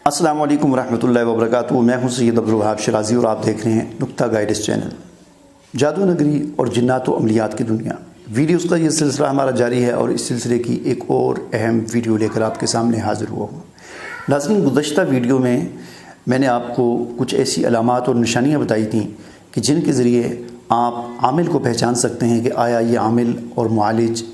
السلام علیکم ورحمۃ اللہ وبرکاتہ۔ میں ہوں سید عبدالوہاب شرازی اور آپ دیکھ رہے ہیں نقطہ گائیڈس چینل۔ جادو نگری اور جنات و عملیات کی دنیا ویڈیوز کا یہ سلسلہ ہمارا جاری ہے اور اس سلسلے کی ایک اور اہم ویڈیو لے کر آپ کے سامنے حاضر ہوا ہوں۔ ناظرین، گزشتہ ویڈیو میں نے آپ کو کچھ ایسی علامات اور نشانیاں بتائی تھیں کہ جن کے ذریعے آپ عامل کو پہچان سکتے ہیں کہ آیا یہ عامل اور معالج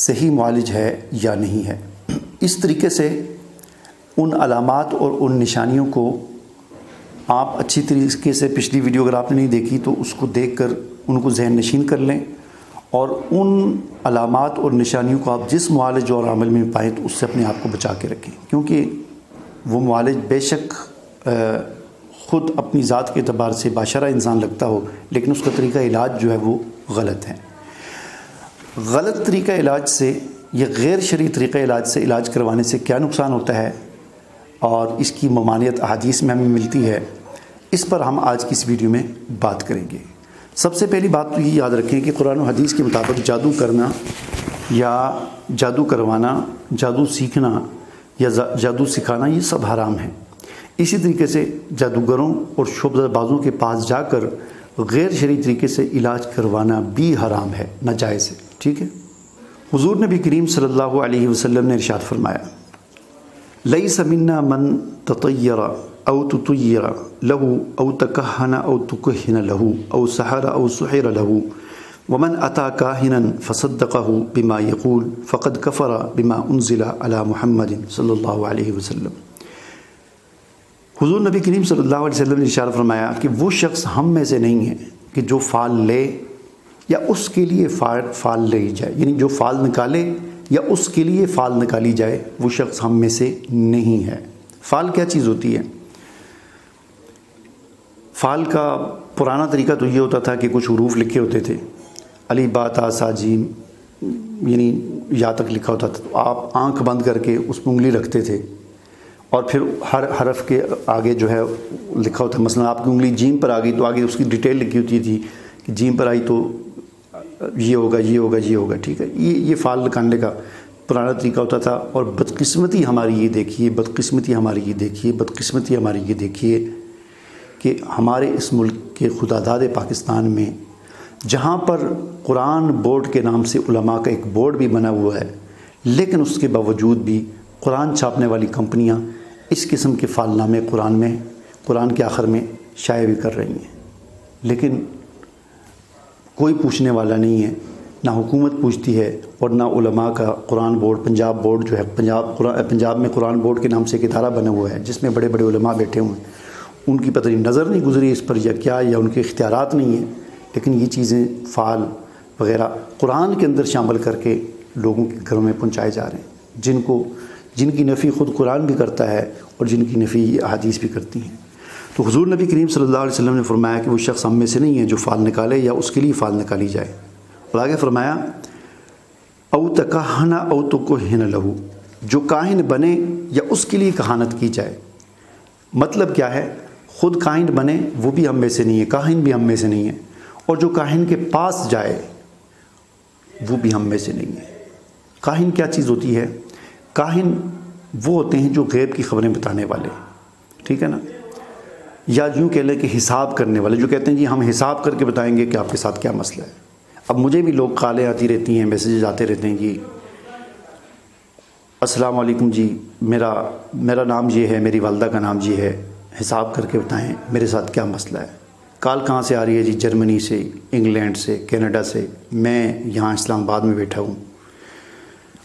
صحیح معالج ہے یا نہیں ہے۔ اس طریقے سے ان علامات اور ان نشانیوں کو آپ اچھی طریقے سے پچھلی ویڈیو اگر آپ نے نہیں دیکھی تو اس کو دیکھ کر ان کو ذہن نشین کر لیں، اور ان علامات اور نشانیوں کو آپ جس معالج اور عامل میں پائیں تو اس سے اپنے آپ کو بچا کے رکھیں، کیونکہ وہ معالج بے شک خود اپنی ذات کے اعتبار سے باشرہ انسان لگتا ہو، لیکن اس کا طریقہ علاج جو ہے وہ غلط ہے۔ غلط طریقہ علاج سے یا غیر شرعی طریقہ علاج سے علاج کروانے سے کیا نقصان ہوتا ہے اور اس کی ممانعت احادیث میں ہمیں ملتی ہے، اس پر ہم آج کی اس ویڈیو میں بات کریں گے۔ سب سے پہلی بات تو یہ یاد رکھیں کہ قرآن و حدیث کے مطابق جادو کرنا یا جادو کروانا، جادو سیکھنا یا جادو سکھانا یہ سب حرام ہے۔ اسی طریقے سے جادوگروں اور شعبدہ بازوں کے پاس جا کر غیر شرعی طریقے سے علاج کروانا بھی حرام ہے، ناجائز ہے، ٹھیک ہے۔ حضور نبی کریم صلی اللہ علیہ وسلم نے ارشاد فرمایا، لیس منا من تطیر او تطیر له او تکہن او تکہن له او سحر او سحر له ومن اتى کاہنا فصدقه بما یقول فقد کفر بما انزل علی محمد صلی اللہ علیہ وسلم۔ حضور نبی کریم صلی اللہ علیہ وسلم نے ارشاد فرمایا کہ وہ شخص ہم میں سے نہیں ہے کہ جو فال لے یا اس کے لیے فال لے جائے، یعنی جو فال نکالے یا اس کے لیے فال نکالی جائے، وہ شخص ہم میں سے نہیں ہے۔ فال کیا چیز ہوتی ہے؟ فال کا پرانا طریقہ تو یہ ہوتا تھا کہ کچھ حروف لکھے ہوتے تھے، علی با تا سا جیم، یعنی یا تک لکھا ہوتا تھا، تو آپ آنکھ بند کر کے اس میں انگلی رکھتے تھے اور پھر ہر حرف کے آگے جو ہے لکھا ہوتا ہے۔ مثلا آپ کی انگلی جیم پر آ گئی تو آگے اس کی ڈیٹیل لکھی ہوتی تھی کہ جیم پر آئی تو یہ ہوگا، یہ ہوگا، یہ ہوگا، ٹھیک ہے۔ یہ فال نکالنے کا پرانا طریقہ ہوتا تھا۔ اور بدقسمتی ہماری یہ دیکھیے، بدقسمتی ہماری یہ دیکھیے، بدقسمتی ہماری یہ دیکھیے کہ ہمارے اس ملک کے خداداد پاکستان میں جہاں پر قرآن بورڈ کے نام سے علماء کا ایک بورڈ بھی بنا ہوا ہے، لیکن اس کے باوجود بھی قرآن چھاپنے والی کمپنیاں اس قسم کے فال نامے قرآن کے آخر میں شائع بھی کر رہی ہیں، لیکن کوئی پوچھنے والا نہیں ہے، نہ حکومت پوچھتی ہے اور نہ علماء کا قرآن بورڈ، پنجاب بورڈ جو ہے، پنجاب میں قرآن بورڈ کے نام سے ایک ادارہ بنا ہوا ہے جس میں بڑے بڑے علماء بیٹھے ہوئے ہیں، ان کی پتہ نہیں نظر نہیں گزری اس پر یا کیا، یا ان کے اختیارات نہیں ہیں، لیکن یہ چیزیں فال وغیرہ قرآن کے اندر شامل کر کے لوگوں کے گھروں میں پہنچائے جا رہے ہیں، جن کی نفی خود قرآن بھی کرتا ہے اور جن کی نفی احادیث بھی کرتی ہیں۔ تو حضور نبی کریم صلی اللہ علیہ وسلم نے فرمایا کہ وہ شخص ہم میں سے نہیں ہے جو فال نکالے یا اس کے لیے فال نکالی جائے، اور آگے فرمایا او تکہن او تکہن لہو، جو کاہن بنے یا اس کے لیے کہانت کی جائے۔ مطلب کیا ہے؟ خود کاہن بنے وہ بھی ہم میں سے نہیں ہے، کاہن بھی ہم میں سے نہیں ہے، اور جو کاہن کے پاس جائے وہ بھی ہم میں سے نہیں ہے۔ کاہن کیا چیز ہوتی ہے؟ کاہن وہ ہوتے ہیں جو غیب کی خبریں بتانے والے، ٹھیک ہے نا، یا یوں کہہ لیں کہ حساب کرنے والے، جو کہتے ہیں جی ہم حساب کر کے بتائیں گے کہ آپ کے ساتھ کیا مسئلہ ہے۔ اب مجھے بھی لوگ کالیں آتی رہتی ہیں، میسیجز آتے رہتے ہیں، جی السلام علیکم جی، میرا نام یہ ہے، میری والدہ کا نام یہ ہے، حساب کر کے بتائیں میرے ساتھ کیا مسئلہ ہے۔ کال کہاں سے آ رہی ہے؟ جی جرمنی سے، انگلینڈ سے، کینیڈا سے، میں یہاں اسلام آباد میں بیٹھا ہوں۔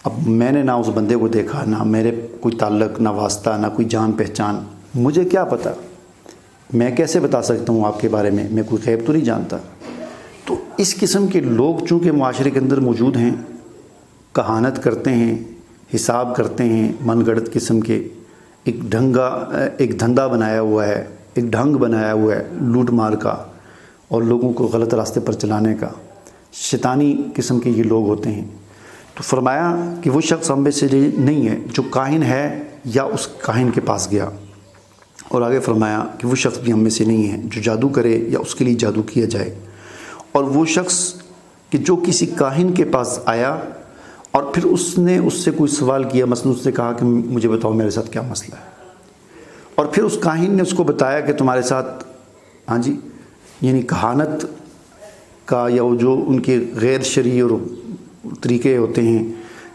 اب میں نے نہ اس بندے کو دیکھا، نہ میرے کوئی تعلق، نہ واسطہ، نہ کوئی جان پہچان، مجھے کیا پتہ، میں کیسے بتا سکتا ہوں آپ کے بارے میں کوئی غیب تو نہیں جانتا۔ تو اس قسم کے لوگ چونکہ معاشرے کے اندر موجود ہیں، کہانت کرتے ہیں، حساب کرتے ہیں، من گڑت قسم کے، ایک دھندا بنایا ہوا ہے، ایک ڈھنگ بنایا ہوا ہے لوٹ مار کا اور لوگوں کو غلط راستے پر چلانے کا، شیطانی قسم کے یہ لوگ ہوتے ہیں۔ تو فرمایا کہ وہ شخص ہم میں سے نہیں ہے جو کاہن ہے یا اس کاہن کے پاس گیا، اور آگے فرمایا کہ وہ شخص بھی ہم میں سے نہیں ہے جو جادو کرے یا اس کے لیے جادو کیا جائے، اور وہ شخص کہ جو کسی کاہن کے پاس آیا اور پھر اس نے اس سے کوئی سوال کیا، مثلا اس نے کہا کہ مجھے بتاؤ میرے ساتھ کیا مسئلہ ہے، اور پھر اس کاہن نے اس کو بتایا کہ تمہارے ساتھ ہاں جی یعنی کہانت کا یا وہ جو ان کے غیر شرعی اور طریقے ہوتے ہیں،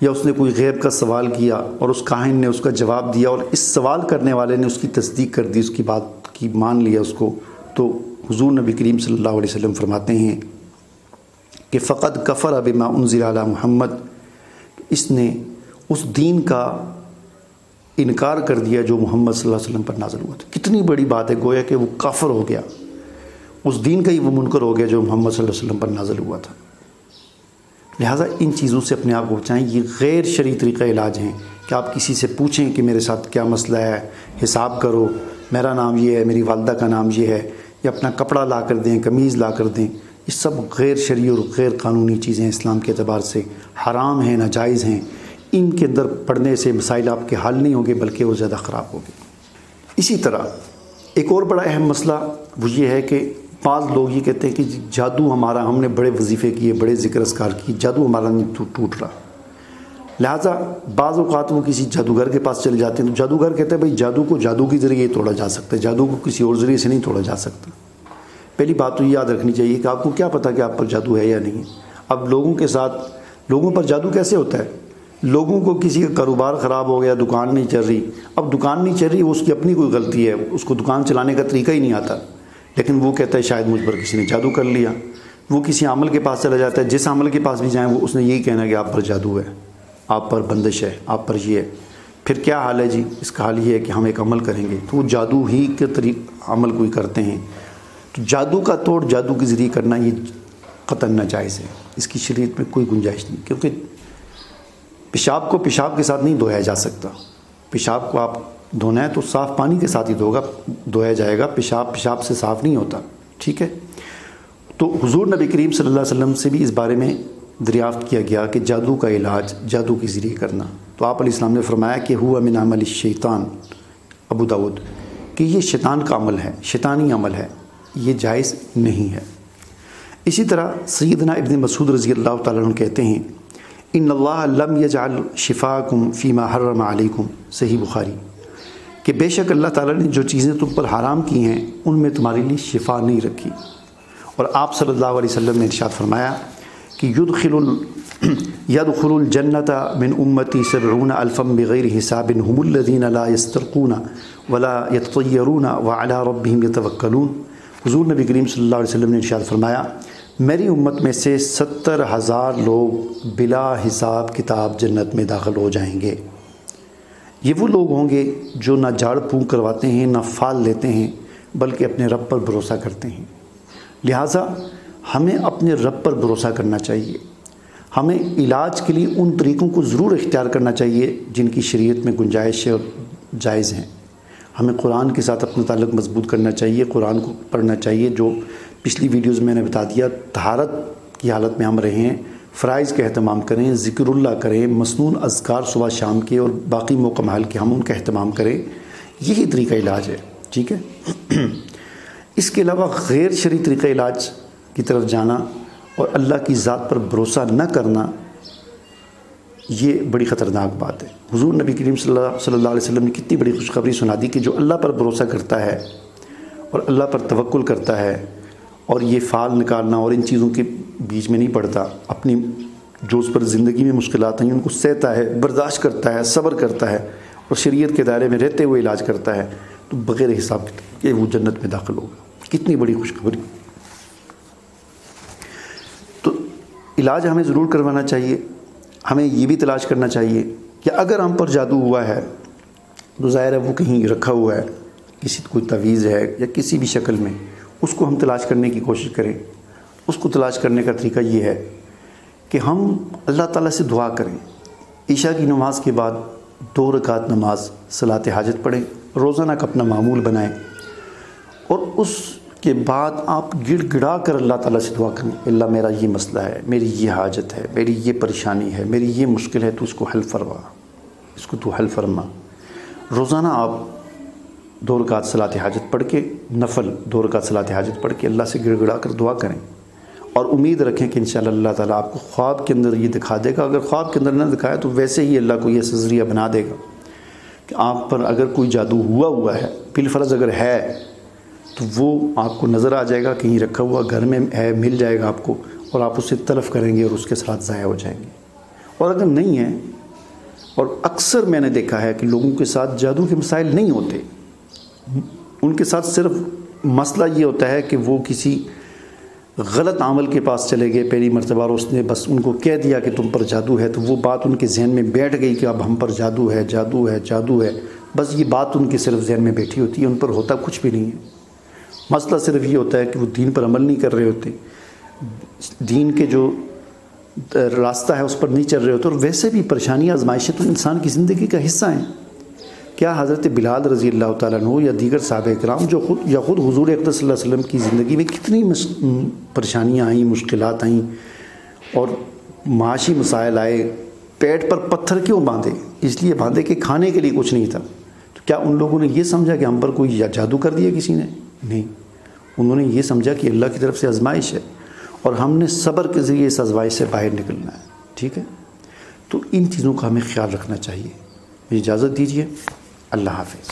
یا اس نے کوئی غیب کا سوال کیا اور اس کاہن نے اس کا جواب دیا اور اس سوال کرنے والے نے اس کی تصدیق کر دی، اس کی بات کی مان لیا اس کو، تو حضور نبی کریم صلی اللہ علیہ وسلم فرماتے ہیں کہ فقد کفر بما انزل علی محمد، اس نے اس دین کا انکار کر دیا جو محمد صلی اللہ علیہ وسلم پر نازل ہوا تھا۔ کتنی بڑی بات ہے، گویا کہ وہ کافر ہو گیا، اس دین کا ہی وہ منکر ہو گیا جو محمد صلی اللہ علیہ وسلم پر نازل ہوا تھا۔ لہٰذا ان چیزوں سے اپنے آپ کو بچائیں۔ یہ غیر شرعی طریقہ علاج ہیں کہ آپ کسی سے پوچھیں کہ میرے ساتھ کیا مسئلہ ہے، حساب کرو، میرا نام یہ ہے، میری والدہ کا نام یہ ہے، یا اپنا کپڑا لا کر دیں، قمیض لا کر دیں۔ یہ سب غیر شرعی اور غیر قانونی چیزیں اسلام کے اعتبار سے حرام ہیں، ناجائز ہیں۔ ان کے اندر پڑھنے سے مسائل آپ کے حل نہیں ہوں گے بلکہ وہ زیادہ خراب ہوگے۔ اسی طرح ایک اور بڑا اہم مسئلہ وہ یہ ہے کہ بعض لوگ یہ کہتے ہیں کہ جادو ہمارا، ہم نے بڑے وظیفے کیے، بڑے ذکر اذکار کیے، جادو ہمارا نہیں ٹوٹ رہا۔ لہٰذا بعض اوقات وہ کسی جادوگر کے پاس چلے جاتے ہیں تو جادوگر کہتا ہے بھائی جادو کو جادو کے ذریعے توڑا جا سکتا ہے، جادو کو کسی اور ذریعے سے نہیں توڑا جا سکتا۔ پہلی بات تو یہ یاد رکھنی چاہیے کہ آپ کو کیا پتہ کہ آپ پر جادو ہے یا نہیں ہے۔ اب لوگوں کے ساتھ لوگوں پر جادو کیسے ہوتا ہے؟ لوگوں کو کسی کا کاروبار خراب ہو گیا، دکان نہیں چل رہی، اب دکان نہیں چل رہی وہ اس کی اپنی کوئی غلطی ہے، اس کو دکان چلانے کا طریقہ ہی نہیں آتا، لیکن وہ کہتا ہے شاید مجھ پر کسی نے جادو کر لیا۔ وہ کسی عامل کے پاس چلا جاتا ہے، جس عامل کے پاس بھی جائیں وہ اس نے یہی کہنا ہے کہ آپ پر جادو ہے، آپ پر بندش ہے، آپ پر یہ ہے۔ پھر کیا حال ہے جی؟ اس کا حال یہ ہے کہ ہم ایک عمل کریں گے، تو وہ جادو ہی کے عمل کوئی کرتے ہیں۔ تو جادو کا توڑ جادو کے ذریعے کرنا یہ قطعاً ناجائز ہے، اس کی شریعت میں کوئی گنجائش نہیں، کیونکہ پیشاب کو پیشاب کے ساتھ نہیں دھویا جا سکتا۔ پیشاب کو آپ دھونا ہے تو صاف پانی کے ساتھ ہی دھویا جائے گا، پیشاب سے صاف نہیں ہوتا، ٹھیک ہے؟ تو حضور نبی کریم صلی اللہ علیہ وسلم سے بھی اس بارے میں دریافت کیا گیا کہ جادو کا علاج جادو کے ذریعے کرنا، تو آپ علیہ السلام نے فرمایا کہ ہوا من عمل الشیطان، ابو داؤد، کہ یہ شیطان کا عمل ہے، شیطانی عمل ہے، یہ جائز نہیں ہے۔ اسی طرح سیدنا ابن مسعود رضی اللہ تعالیٰ عنہ کہتے ہیں ان اللہ لم یجعل شفاءکم فیما حرم علیکم، صحیح بخاری، کہ بے شک اللہ تعالیٰ نے جو چیزیں تم پر حرام کی ہیں ان میں تمہارے لیے شفا نہیں رکھی۔ اور آپ صلی اللہ علیہ وسلم نے ارشاد فرمایا کہ يدخل الجنة من امتی 70,000 بغیر حساب هم الذین لا یسترقون ولا یتطیرون وعلی ربهم یتوکلون۔ حضور نبی کریم صلی اللہ علیہ وسلم نے ارشاد فرمایا میری امت میں سے 70,000 لوگ بلا حساب کتاب جنت میں داخل ہو جائیں گے۔ یہ وہ لوگ ہوں گے جو نہ جھاڑ پھونک کرواتے ہیں، نہ فال لیتے ہیں، بلکہ اپنے رب پر بھروسہ کرتے ہیں۔ لہٰذا ہمیں اپنے رب پر بھروسہ کرنا چاہیے۔ ہمیں علاج کے لیے ان طریقوں کو ضرور اختیار کرنا چاہیے جن کی شریعت میں گنجائش اور جائز ہیں۔ ہمیں قرآن کے ساتھ اپنا تعلق مضبوط کرنا چاہیے، قرآن کو پڑھنا چاہیے، جو پچھلی ویڈیوز میں نے بتا دیا۔ طہارت کی حالت میں ہم رہیں، فرائض کا اہتمام کریں، ذکر اللہ کریں، مسنون اذکار صبح شام کے اور باقی موقع محل کے ہم ان کا اہتمام کریں، یہی طریقہ علاج ہے، ٹھیک ہے؟ اس کے علاوہ غیر شرعی طریقہ علاج کی طرف جانا اور اللہ کی ذات پر بھروسہ نہ کرنا یہ بڑی خطرناک بات ہے۔ حضور نبی کریم صلی اللہ علیہ وسلم نے کتنی بڑی خوشخبری سنا دی کہ جو اللہ پر بھروسہ کرتا ہے اور اللہ پر توکل کرتا ہے اور یہ فال نکالنا اور ان چیزوں کے بیچ میں نہیں پڑتا، اپنی جو اس پر زندگی میں مشکلات ہیں ان کو سہتا ہے، برداشت کرتا ہے، صبر کرتا ہے اور شریعت کے دائرے میں رہتے ہوئے علاج کرتا ہے، تو بغیر حساب کہ وہ جنت میں داخل ہوگا۔ کتنی بڑی خوشخبری! تو علاج ہمیں ضرور کروانا چاہیے۔ ہمیں یہ بھی تلاش کرنا چاہیے کہ اگر ہم پر جادو ہوا ہے تو ظاہر ہے وہ کہیں رکھا ہوا ہے، کسی کوئی تعویذ ہے یا کسی بھی شکل میں، اس کو ہم تلاش کرنے کی کوشش کریں۔ اس کو تلاش کرنے کا طریقہ یہ ہے کہ ہم اللہ تعالیٰ سے دعا کریں، عشاء کی نماز کے بعد 2 رکعت نماز صلاۃ حاجت پڑھیں، روزانہ کا اپنا معمول بنائیں، اور اس کے بعد آپ گڑ گڑا کر اللہ تعالیٰ سے دعا کریں، اللہ میرا یہ مسئلہ ہے، میری یہ حاجت ہے، میری یہ پریشانی ہے، میری یہ مشکل ہے، تو اس کو حل فرما، اس کو تو حل فرما۔ روزانہ آپ 2 رکعت صلاۃ حاجت پڑھ کے، نفل 2 رکعت صلاۃ حاجت پڑھ کے اللہ سے گڑ گڑا کر دعا کریں، اور امید رکھیں کہ انشاءاللہ اللہ تعالیٰ آپ کو خواب کے اندر یہ دکھا دے گا۔ اگر خواب کے اندر نہ دکھائے تو ویسے ہی اللہ کو یہ ذریعہ بنا دے گا کہ کہ آپ پر اگر کوئی جادو ہوا ہے، بالفرض اگر ہے تو وہ آپ کو نظر آ جائے گا، کہیں رکھا ہوا گھر میں ہے، مل جائے گا آپ کو، اور آپ اسے تلف کریں گے اور اس کے ساتھ ضائع ہو جائیں گے۔ اور اگر نہیں ہے، اور اکثر میں نے دیکھا ہے کہ لوگوں کے ساتھ جادو کے مسائل نہیں ہوتے، ان کے ساتھ صرف مسئلہ یہ ہوتا ہے کہ وہ کسی غلط عمل کے پاس چلے گئے پہلی مرتبہ، اور اس نے بس ان کو کہہ دیا کہ تم پر جادو ہے، تو وہ بات ان کے ذہن میں بیٹھ گئی کہ اب ہم پر جادو ہے، جادو ہے، جادو ہے۔ بس یہ بات ان کے صرف ذہن میں بیٹھی ہوتی ہے، ان پر ہوتا کچھ بھی نہیں ہے۔ مسئلہ صرف یہ ہوتا ہے کہ وہ دین پر عمل نہیں کر رہے ہوتے، دین کے جو راستہ ہے اس پر نہیں چل رہے ہوتے، اور ویسے بھی پریشانیاں، آزمائشیں تو انسان کی زندگی کا حصہ ہیں۔ کیا حضرت بلال رضی اللہ تعالیٰ عنہ یا دیگر صحابہ کرام جو خود حضور اقدس صلی اللہ علیہ وسلم کی زندگی میں کتنی پریشانیاں آئیں، مشکلات آئیں اور معاشی مسائل آئے، پیٹ پر پتھر کیوں باندھے؟ اس لیے باندھے کہ کھانے کے لیے کچھ نہیں تھا۔ تو کیا ان لوگوں نے یہ سمجھا کہ ہم پر کوئی جادو کر دیا کسی نے؟ نہیں، انہوں نے یہ سمجھا کہ اللہ کی طرف سے آزمائش ہے اور ہم نے صبر کے ذریعے اس آزمائش سے باہر نکلنا ہے۔ ٹھیک ہے، تو ان چیزوں کا ہمیں خیال رکھنا چاہیے۔ مجھے اجازت دیجیے، اللہ حافظ۔